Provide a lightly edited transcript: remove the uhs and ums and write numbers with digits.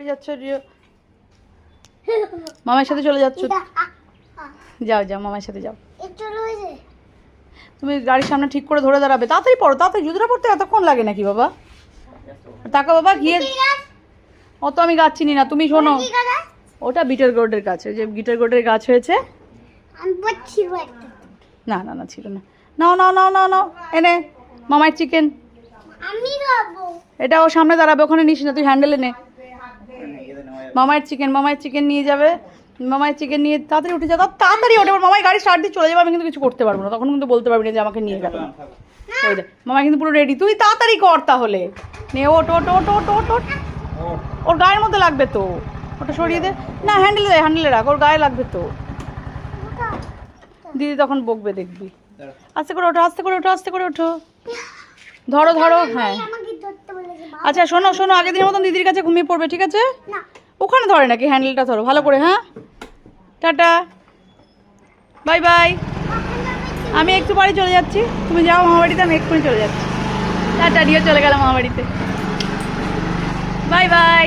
যাচ্ছ মামার সাথে চলে যাচ্ছ? যাও যাও মামার সাথে যাও। তুমি গাড়ির সামনে ঠিক করে ধরে দাঁড়াবে। তাড়াতাড়ি পড়ো, তাড়াতাড়ি জুতোটা পড়তে এতক্ষণ লাগে নাকি বাবা? টাকা বাবা গিয়ে অত আমি গাছ চিনি না, তুমি শোনো। ওটা বিটার গোর্ডের গাছ, ওই যে বিটার গোর্ডের গাছ হয়েছে। না না না ছিল না। নাও নাও নাও নাও নাও, এনে মামার চিকেন। এটা ও সামনে দাঁড়াবে, ওখানে নিস না, তুই হ্যান্ডেলে নে। মামায়ের চিকেন নিয়ে যাবে। মামায়ের চিকেন নিয়ে তাড়াতাড়ি উঠে যাও, তাড়াতাড়ি ওঠে। মামাই গাড়ি স্টার্ট দিয়ে চলে যাবে, আমি কিন্তু কিছু করতে পারবো না, তখন কিন্তু বলতে পারবি না যে আমাকে নিয়ে গেল। ওই দেখ মামাই কিন্তু পুরো রেডি, তুই তাড়াতাড়ি কর তাহলে। নে ওট ওট ওট ওট ওট ওট, ওর গায়ের মধ্যে লাগবে তো, ওটা সরিয়ে দে না, হ্যান্ডেলে রাখ, ওর গায়ে লাগবে তো। দিদি তখন বকবে দেখবি। আস্তে করে ওঠো, আস্তে করে ওঠো, আস্তে করে ওঠো। ধরো ধরো, হ্যাঁ। আচ্ছা শোনো শোনো, আগের দিনের মতন দিদির কাছে ঘুমিয়ে পড়বে, ঠিক আছে? ওখানে ধরে নাকি, হ্যান্ডেলটা ধরো ভালো করে। হ্যাঁ, টাটা, বাই বাই। আমি একটু বাড়ি চলে যাচ্ছি, তুমি যাও মামাবাড়িতে, আমি এক্ষুনি চলে যাচ্ছি। টাটা, নিয়ে চলে গেলাম মামাবাড়িতে। Bye bye.